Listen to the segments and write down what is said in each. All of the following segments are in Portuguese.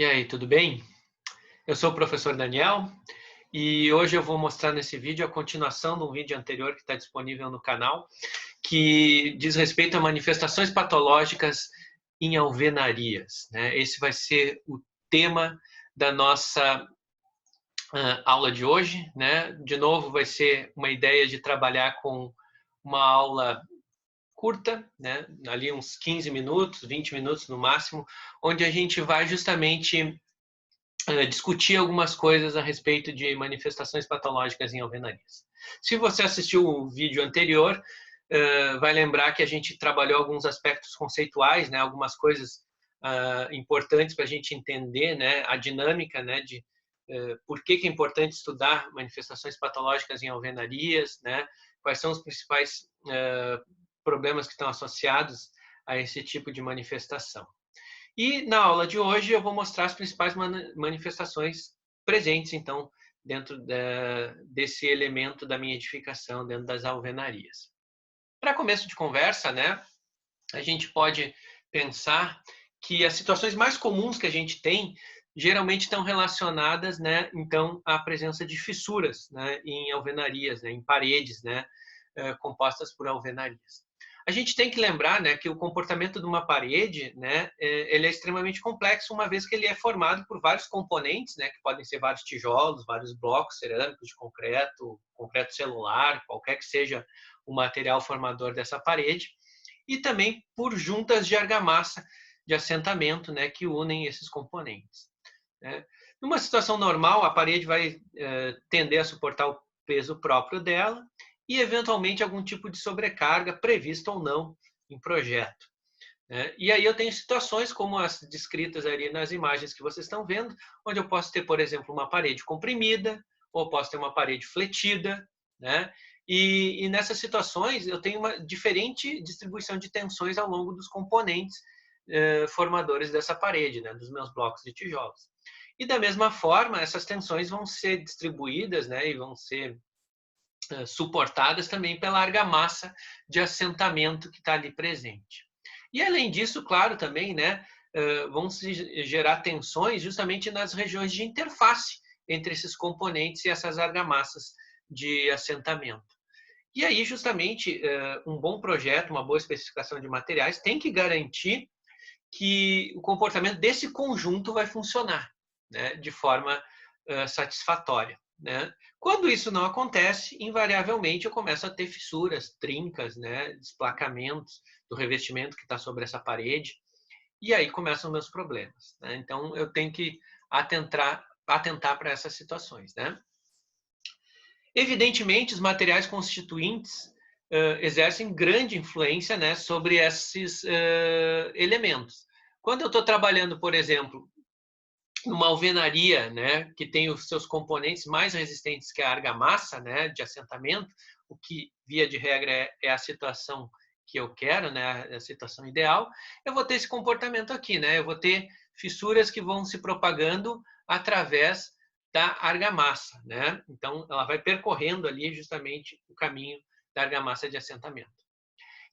E aí, tudo bem? Eu sou o professor Daniel e hoje eu vou mostrar nesse vídeo a continuação de um vídeo anterior que está disponível no canal, que diz respeito a manifestações patológicas em alvenarias, né? Esse vai ser o tema da nossa aula de hoje, né? De novo, vai ser uma ideia de trabalhar com uma aula curta, né? Ali uns 15 minutos, 20 minutos no máximo, onde a gente vai justamente discutir algumas coisas a respeito de manifestações patológicas em alvenarias. Se você assistiu o vídeo anterior, vai lembrar que a gente trabalhou alguns aspectos conceituais, né, algumas coisas importantes para a gente entender, né, a dinâmica, né, de por que é importante estudar manifestações patológicas em alvenarias, né, quais são os principais problemas que estão associados a esse tipo de manifestação. E na aula de hoje eu vou mostrar as principais manifestações presentes, então, dentro desse elemento da minha edificação, dentro das alvenarias. Para começo de conversa, né, a gente pode pensar que as situações mais comuns que a gente tem geralmente estão relacionadas, né, então, à presença de fissuras, né, em alvenarias, né, em paredes, né, compostas por alvenarias. A gente tem que lembrar, né, que o comportamento de uma parede, né, ele é extremamente complexo, uma vez que ele é formado por vários componentes, né, que podem ser vários tijolos, vários blocos cerâmicos de concreto, concreto celular, qualquer que seja o material formador dessa parede, e também por juntas de argamassa de assentamento, né, que unem esses componentes, né. Numa situação normal, a parede vai tender a suportar o peso próprio dela, e, eventualmente, algum tipo de sobrecarga, prevista ou não, em projeto, né? E aí eu tenho situações como as descritas ali nas imagens que vocês estão vendo, onde eu posso ter, por exemplo, uma parede comprimida, ou posso ter uma parede fletida, né? E nessas situações eu tenho uma diferente distribuição de tensões ao longo dos componentes formadores dessa parede, né? Dos meus blocos de tijolos. E da mesma forma, essas tensões vão ser distribuídas, né? E vão ser suportadas também pela argamassa de assentamento que está ali presente. E além disso, claro, também, né, vão se gerar tensões justamente nas regiões de interface entre esses componentes e essas argamassas de assentamento. E aí, justamente, um bom projeto, uma boa especificação de materiais tem que garantir que o comportamento desse conjunto vai funcionar, né, de forma satisfatória, né? Quando isso não acontece, invariavelmente eu começo a ter fissuras, trincas, né, desplacamentos do revestimento que está sobre essa parede, e aí começam meus problemas, né? Então eu tenho que atentar para essas situações, né? Evidentemente, os materiais constituintes exercem grande influência, né, sobre esses elementos. Quando eu estou trabalhando, por exemplo, numa alvenaria, né, que tem os seus componentes mais resistentes que a argamassa, né, de assentamento, o que, via de regra, é a situação que eu quero, né, a situação ideal, eu vou ter esse comportamento aqui, né, eu vou ter fissuras que vão se propagando através da argamassa, né, então ela vai percorrendo ali justamente o caminho da argamassa de assentamento.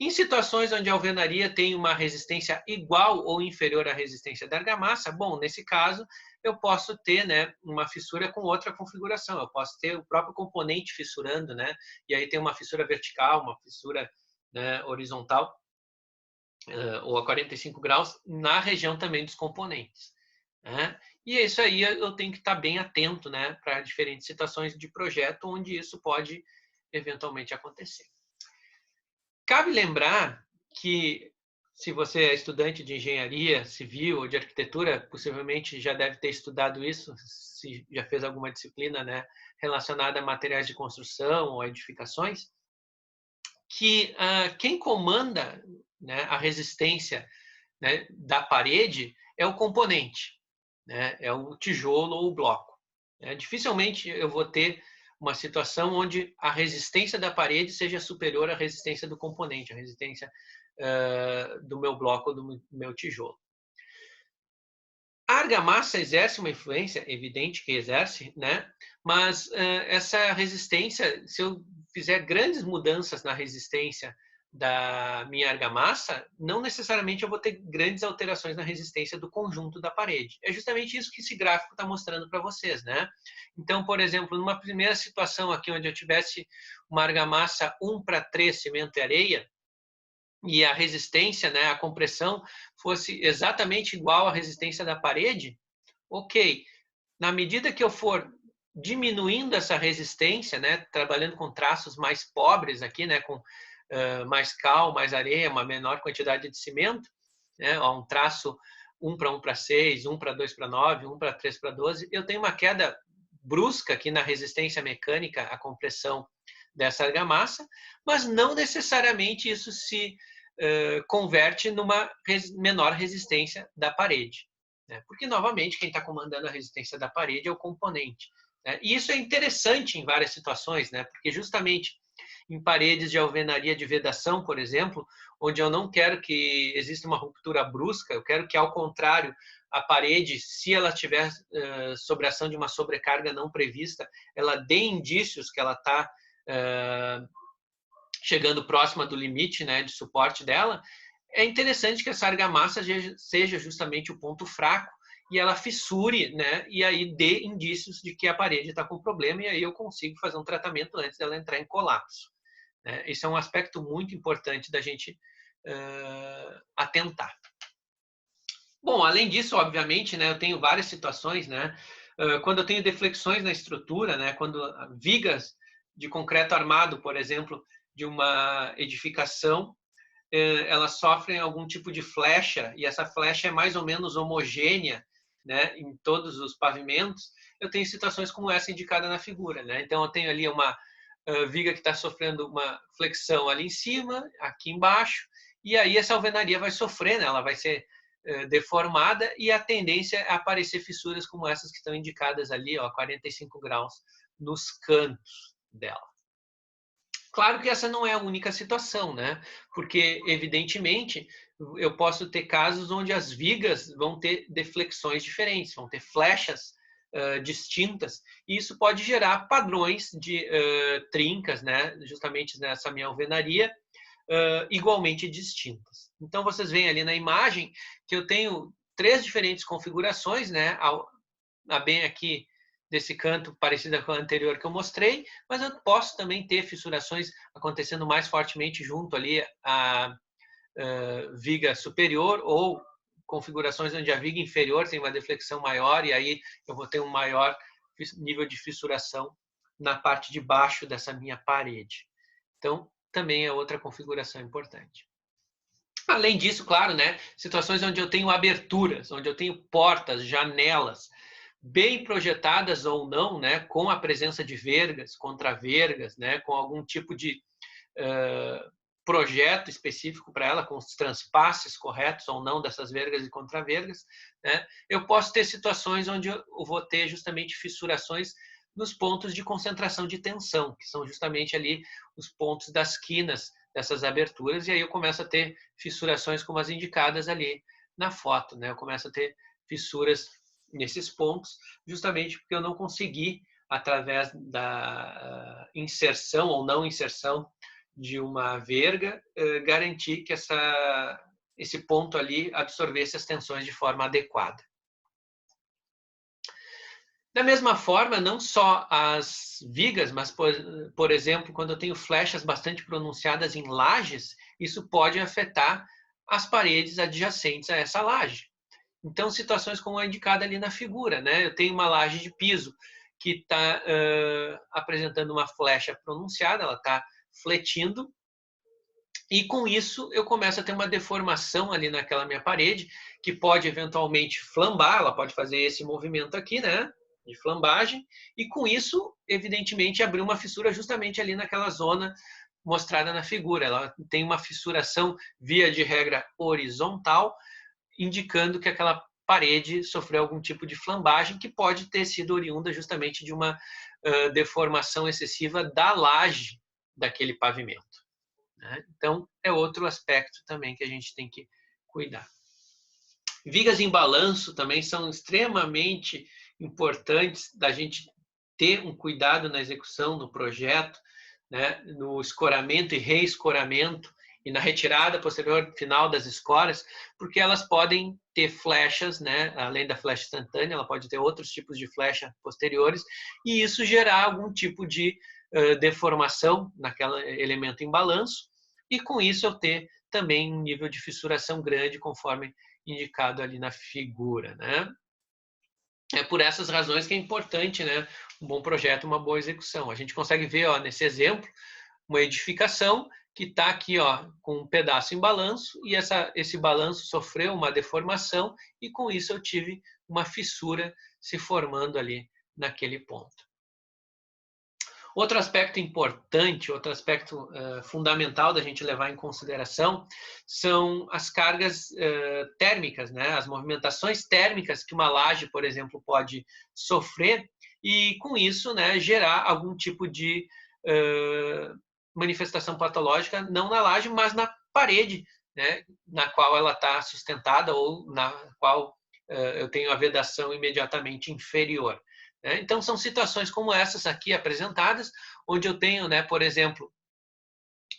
Em situações onde a alvenaria tem uma resistência igual ou inferior à resistência da argamassa, bom, nesse caso, eu posso ter, né, uma fissura com outra configuração. Eu posso ter o próprio componente fissurando, né, e aí tem uma fissura vertical, uma fissura, né, horizontal, ou a 45 graus, na região também dos componentes, né? E isso aí eu tenho que estar bem atento, né, para diferentes situações de projeto onde isso pode eventualmente acontecer. Cabe lembrar que, se você é estudante de engenharia civil ou de arquitetura, possivelmente já deve ter estudado isso, se já fez alguma disciplina, né, relacionada a materiais de construção ou edificações, que quem comanda, né, a resistência, né, da parede é o componente, né, é o tijolo ou o bloco, né? Dificilmente eu vou ter uma situação onde a resistência da parede seja superior à resistência do componente, a resistência do meu bloco ou do meu tijolo. A argamassa exerce uma influência, evidente que exerce, né? Mas essa resistência, se eu fizer grandes mudanças na resistência da minha argamassa, não necessariamente eu vou ter grandes alterações na resistência do conjunto da parede. É justamente isso que esse gráfico está mostrando para vocês, né? Então, por exemplo, numa primeira situação aqui onde eu tivesse uma argamassa 1:3 cimento e areia, e a resistência, né, a compressão fosse exatamente igual à resistência da parede, ok. Na medida que eu for diminuindo essa resistência, né, trabalhando com traços mais pobres aqui, né, com mais cal, mais areia, uma menor quantidade de cimento, né, um traço 1:1:6, 1:2:9, 1:3:12, eu tenho uma queda brusca aqui na resistência mecânica à compressão dessa argamassa, mas não necessariamente isso se converte numa menor resistência da parede, né? Porque, novamente, quem está comandando a resistência da parede é o componente, né? E isso é interessante em várias situações, né? Porque justamente em paredes de alvenaria de vedação, por exemplo, onde eu não quero que exista uma ruptura brusca, eu quero que, ao contrário, a parede, se ela tiver sob a ação de uma sobrecarga não prevista, ela dê indícios que ela está chegando próxima do limite, né, de suporte dela. É interessante que essa argamassa seja justamente o ponto fraco e ela fissure, né, e aí dê indícios de que a parede está com problema, e aí eu consigo fazer um tratamento antes dela entrar em colapso, né? Esse é um aspecto muito importante da gente atentar. Bom, além disso, obviamente, né, eu tenho várias situações, né, quando eu tenho deflexões na estrutura, né, quando vigas de concreto armado, por exemplo, de uma edificação, elas sofrem algum tipo de flecha, e essa flecha é mais ou menos homogênea, né, em todos os pavimentos, eu tenho situações como essa indicada na figura, né? Então, eu tenho ali uma viga que está sofrendo uma flexão ali em cima, aqui embaixo, e aí essa alvenaria vai sofrer, né? Ela vai ser deformada, e a tendência é aparecer fissuras como essas que estão indicadas ali, ó, 45 graus, nos cantos dela. Claro que essa não é a única situação, né? Porque, evidentemente, eu posso ter casos onde as vigas vão ter deflexões diferentes, vão ter flechas distintas, e isso pode gerar padrões de trincas, né? Justamente nessa minha alvenaria, igualmente distintas. Então, vocês veem ali na imagem que eu tenho 3 diferentes configurações, né? A bem aqui desse canto, parecida com a anterior que eu mostrei, mas eu posso também ter fissurações acontecendo mais fortemente junto ali à viga superior, ou configurações onde a viga inferior tem uma deflexão maior, e aí eu vou ter um maior nível de fissuração na parte de baixo dessa minha parede. Então, também é outra configuração importante. Além disso, claro, né, situações onde eu tenho aberturas, onde eu tenho portas, janelas, bem projetadas ou não, né, com a presença de vergas, contravergas, né, com algum tipo de projeto específico para ela, com os transpasses corretos ou não dessas vergas e contravergas, né, eu posso ter situações onde eu vou ter justamente fissurações nos pontos de concentração de tensão, que são justamente ali os pontos das quinas dessas aberturas, e aí eu começo a ter fissurações como as indicadas ali na foto, né? Eu começo a ter fissuras nesses pontos, justamente porque eu não consegui, através da inserção ou não inserção de uma verga, garantir que esse ponto ali absorvesse as tensões de forma adequada. Da mesma forma, não só as vigas, mas, por exemplo, quando eu tenho flechas bastante pronunciadas em lajes, isso pode afetar as paredes adjacentes a essa laje. Então, situações como a indicada ali na figura, né? Eu tenho uma laje de piso que está apresentando uma flecha pronunciada, ela está fletindo, e com isso eu começo a ter uma deformação ali naquela minha parede, que pode eventualmente flambar, ela pode fazer esse movimento aqui, né, de flambagem, e com isso, evidentemente, abrir uma fissura justamente ali naquela zona mostrada na figura. Ela tem uma fissuração, via de regra, horizontal, indicando que aquela parede sofreu algum tipo de flambagem, que pode ter sido oriunda justamente de uma deformação excessiva da laje daquele pavimento, né? Então, é outro aspecto também que a gente tem que cuidar. Vigas em balanço também são extremamente importantes da gente ter um cuidado na execução do projeto, né? No escoramento e reescoramento, e na retirada posterior final das escórias, porque elas podem ter flechas, né? Além da flecha instantânea, ela pode ter outros tipos de flecha posteriores, e isso gerar algum tipo de deformação naquele elemento em balanço, e com isso eu ter também um nível de fissuração grande, conforme indicado ali na figura, né? É por essas razões que é importante, né, um bom projeto, uma boa execução. A gente consegue ver, ó, nesse exemplo, uma edificação que está aqui, ó, com um pedaço em balanço, e esse balanço sofreu uma deformação, e com isso eu tive uma fissura se formando ali naquele ponto. Outro aspecto importante, outro aspecto fundamental da gente levar em consideração são as cargas térmicas, né? As movimentações térmicas que uma laje, por exemplo, pode sofrer, e com isso, né, gerar algum tipo de manifestação patológica, não na laje, mas na parede, né, na qual ela está sustentada, ou na qual eu tenho a vedação imediatamente inferior. Então, são situações como essas aqui apresentadas, onde eu tenho, né, por exemplo,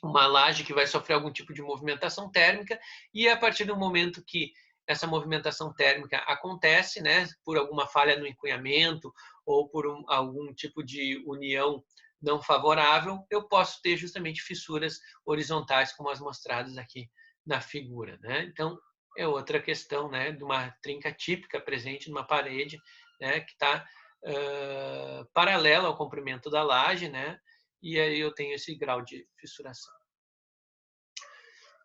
uma laje que vai sofrer algum tipo de movimentação térmica, e a partir do momento que essa movimentação térmica acontece, né, por alguma falha no encunhamento ou por algum tipo de união não favorável, eu posso ter justamente fissuras horizontais, como as mostradas aqui na figura, né? Então, é outra questão, né, de uma trinca típica presente numa parede, né, que está paralela ao comprimento da laje, né? E aí eu tenho esse grau de fissuração.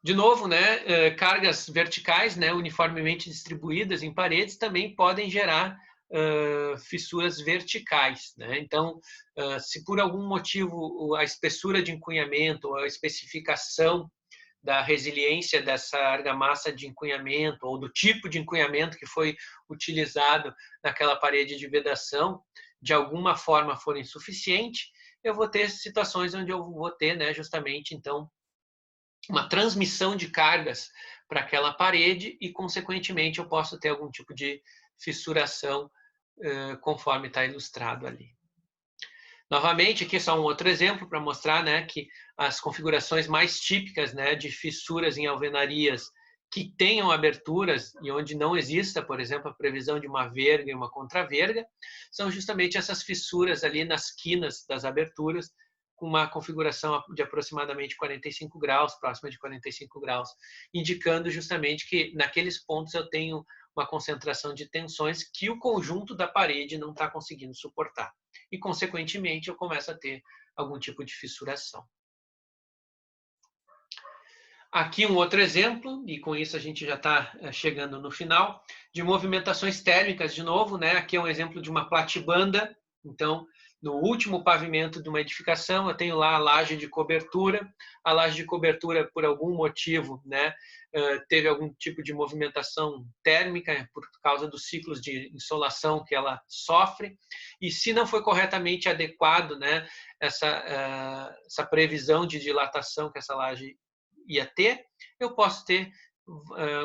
De novo, né, cargas verticais, né, uniformemente distribuídas em paredes também podem gerar fissuras verticais, né? Então, se por algum motivo a espessura de encunhamento ou a especificação da resiliência dessa argamassa de encunhamento ou do tipo de encunhamento que foi utilizado naquela parede de vedação, de alguma forma for insuficiente, eu vou ter situações onde eu vou ter, né, justamente, então, uma transmissão de cargas para aquela parede e, consequentemente, eu posso ter algum tipo de fissuração, conforme está ilustrado ali. Novamente, aqui só um outro exemplo para mostrar, né, que as configurações mais típicas, né, de fissuras em alvenarias que tenham aberturas e onde não exista, por exemplo, a previsão de uma verga e uma contraverga, são justamente essas fissuras ali nas quinas das aberturas, com uma configuração de aproximadamente 45 graus, próxima de 45 graus, indicando justamente que naqueles pontos eu tenho uma concentração de tensões que o conjunto da parede não está conseguindo suportar. E, consequentemente, eu começo a ter algum tipo de fissuração. Aqui um outro exemplo, e com isso a gente já está chegando no final, de movimentações térmicas de novo, né? Aqui é um exemplo de uma platibanda. Então, no último pavimento de uma edificação, eu tenho lá a laje de cobertura. A laje de cobertura, por algum motivo, né, teve algum tipo de movimentação térmica por causa dos ciclos de insolação que ela sofre. E se não foi corretamente adequado, né, essa previsão de dilatação que essa laje ia ter, eu posso ter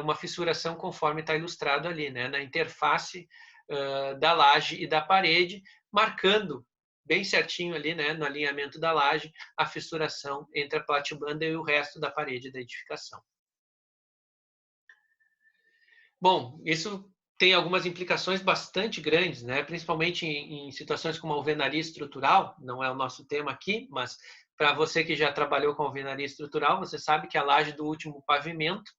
uma fissuração conforme está ilustrado ali, né, na interface da laje e da parede, marcando bem certinho ali, né, no alinhamento da laje, a fissuração entre a platibanda e o resto da parede da edificação. Bom, isso tem algumas implicações bastante grandes, né? Principalmente em situações como alvenaria estrutural, não é o nosso tema aqui, mas para você que já trabalhou com alvenaria estrutural, você sabe que a laje do último pavimento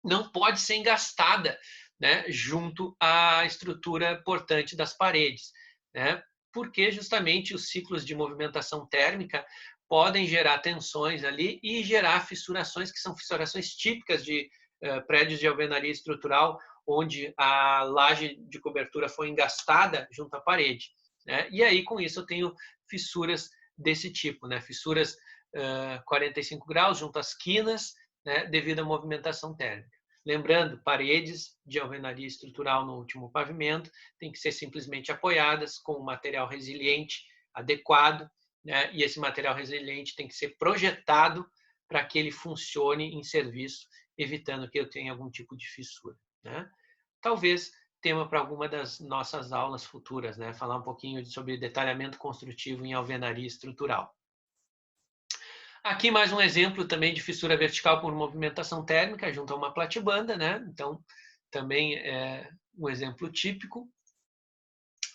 não pode ser engastada, né, junto à estrutura portante das paredes, né? Porque justamente os ciclos de movimentação térmica podem gerar tensões ali e gerar fissurações, que são fissurações típicas de prédios de alvenaria estrutural, onde a laje de cobertura foi engastada junto à parede, né? E aí, com isso, eu tenho fissuras desse tipo, né? Fissuras 45 graus junto às quinas, né? Devido à movimentação térmica. Lembrando, paredes de alvenaria estrutural no último pavimento têm que ser simplesmente apoiadas com um material resiliente adequado, né? E esse material resiliente tem que ser projetado para que ele funcione em serviço, evitando que eu tenha algum tipo de fissura, né? Talvez tema para alguma das nossas aulas futuras, né? Falar um pouquinho sobre detalhamento construtivo em alvenaria estrutural. Aqui mais um exemplo também de fissura vertical por movimentação térmica junto a uma platibanda, né? Então, também é um exemplo típico.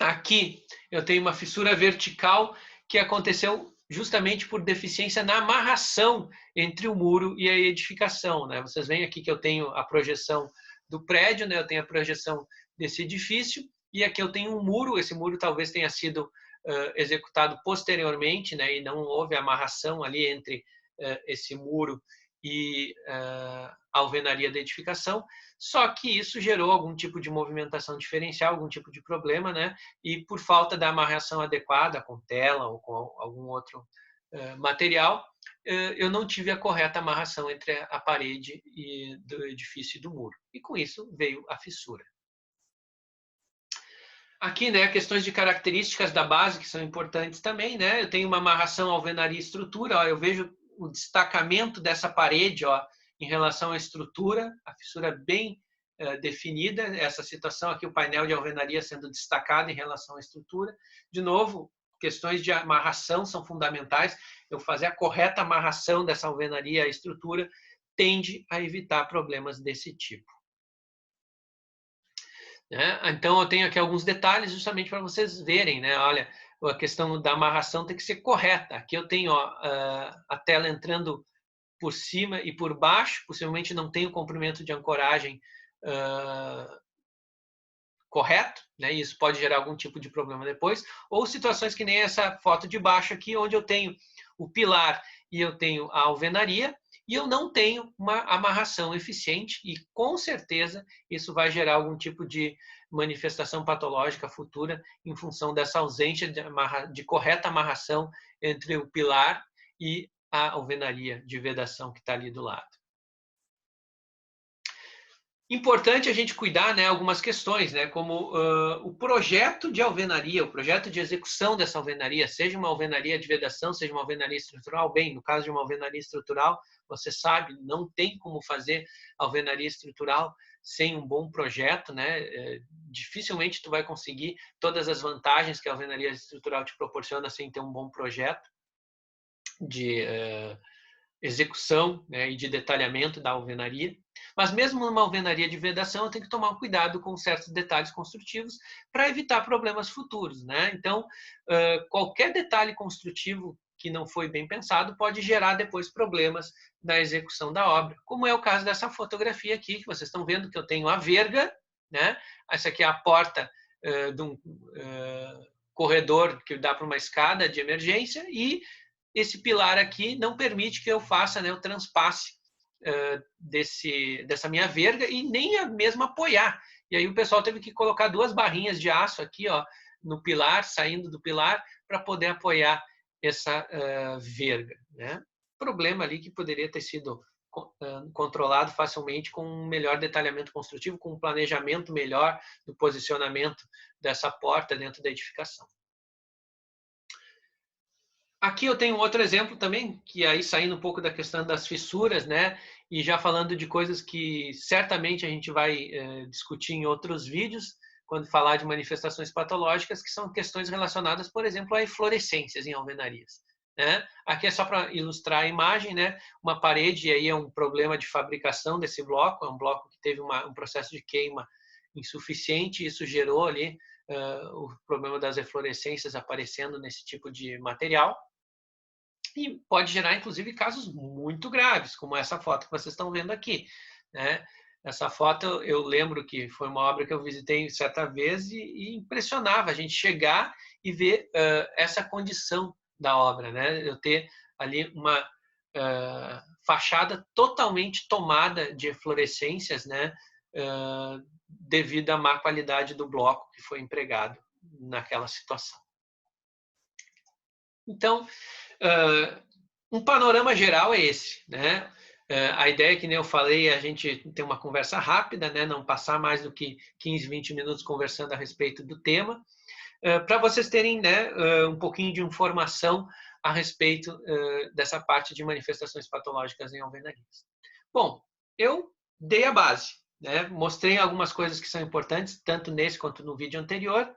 Aqui eu tenho uma fissura vertical que aconteceu justamente por deficiência na amarração entre o muro e a edificação, né? Vocês veem aqui que eu tenho a projeção do prédio, né? Eu tenho a projeção desse edifício e aqui eu tenho um muro. Esse muro talvez tenha sido executado posteriormente, né? E não houve amarração ali entre esse muro e a alvenaria da edificação. Só que isso gerou algum tipo de movimentação diferencial, algum tipo de problema, né? E por falta da amarração adequada, com tela ou com algum outro material, eu não tive a correta amarração entre a parede do edifício e do muro. E com isso veio a fissura. Aqui, né, questões de características da base que são importantes também, né? Eu tenho uma amarração alvenaria estrutura, ó, eu vejo o destacamento dessa parede, ó, em relação à estrutura, a fissura bem definida, essa situação aqui, o painel de alvenaria sendo destacado em relação à estrutura. De novo, questões de amarração são fundamentais. Eu fazer a correta amarração dessa alvenaria à estrutura tende a evitar problemas desse tipo. Né? Então, eu tenho aqui alguns detalhes justamente para vocês verem, né? Olha, a questão da amarração tem que ser correta. Aqui eu tenho ó, a tela entrando por cima e por baixo, possivelmente não tem o comprimento de ancoragem correto, né? Isso pode gerar algum tipo de problema depois, ou situações que nem essa foto de baixo aqui, onde eu tenho o pilar e eu tenho a alvenaria, e eu não tenho uma amarração eficiente, e com certeza isso vai gerar algum tipo de manifestação patológica futura em função dessa ausência de correta amarração entre o pilar e a alvenaria de vedação que está ali do lado. Importante a gente cuidar, né, algumas questões, né, como o projeto de alvenaria, o projeto de execução dessa alvenaria, seja uma alvenaria de vedação, seja uma alvenaria estrutural. Bem, no caso de uma alvenaria estrutural, você sabe, não tem como fazer alvenaria estrutural sem um bom projeto, né? Dificilmente tu vai conseguir todas as vantagens que a alvenaria estrutural te proporciona sem ter um bom projeto de execução, né, e de detalhamento da alvenaria. Mas mesmo numa alvenaria de vedação, eu tenho que tomar cuidado com certos detalhes construtivos para evitar problemas futuros, né? Então, qualquer detalhe construtivo que não foi bem pensado pode gerar depois problemas na execução da obra, como é o caso dessa fotografia aqui, que vocês estão vendo que eu tenho a verga, né? Essa aqui é a porta de um corredor que dá para uma escada de emergência, e esse pilar aqui não permite que eu faça, né, o transpasse dessa minha verga e nem a mesmo apoiar. E aí o pessoal teve que colocar 2 barrinhas de aço aqui, ó, no pilar, saindo do pilar, para poder apoiar essa verga, né? Problema ali que poderia ter sido controlado facilmente com um melhor detalhamento construtivo, com um planejamento melhor do posicionamento dessa porta dentro da edificação. Aqui eu tenho outro exemplo também, que aí saindo um pouco da questão das fissuras, né? E já falando de coisas que certamente a gente vai discutir em outros vídeos, quando falar de manifestações patológicas, que são questões relacionadas, por exemplo, a eflorescências em alvenarias. Né? Aqui é só para ilustrar a imagem, né? Uma parede, e aí é um problema de fabricação desse bloco, é um bloco que teve um processo de queima insuficiente, e isso gerou ali o problema das eflorescências aparecendo nesse tipo de material. E pode gerar, inclusive, casos muito graves, como essa foto que vocês estão vendo aqui, né? Essa foto, eu lembro que foi uma obra que eu visitei certa vez e impressionava a gente chegar e ver essa condição da obra, né? Eu ter ali uma fachada totalmente tomada de eflorescências, né? Devido à má qualidade do bloco que foi empregado naquela situação. Então, um panorama geral é esse, né? A ideia, que nem eu falei, é a gente ter uma conversa rápida, né? Não passar mais do que 15, 20 minutos conversando a respeito do tema, para vocês terem, né, um pouquinho de informação a respeito dessa parte de manifestações patológicas em alvenarias. Bom, eu dei a base, né? Mostrei algumas coisas que são importantes, tanto nesse quanto no vídeo anterior.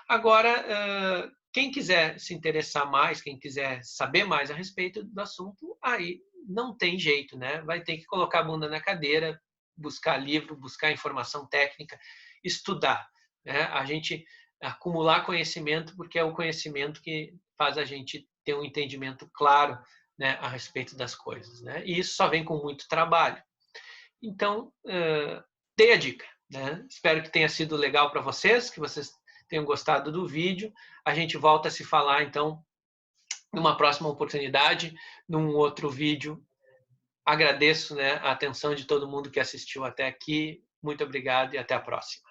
Agora, Quem quiser se interessar mais, quem quiser saber mais a respeito do assunto, aí não tem jeito, né? Vai ter que colocar a bunda na cadeira, buscar livro, buscar informação técnica, estudar, né? A gente acumular conhecimento, porque é o conhecimento que faz a gente ter um entendimento claro, né, a respeito das coisas, né? E isso só vem com muito trabalho. Então, dei a dica, né? Espero que tenha sido legal para vocês, que vocês tenham gostado do vídeo. A gente volta a se falar, então, numa próxima oportunidade, num outro vídeo. Agradeço, né, a atenção de todo mundo que assistiu até aqui. Muito obrigado e até a próxima.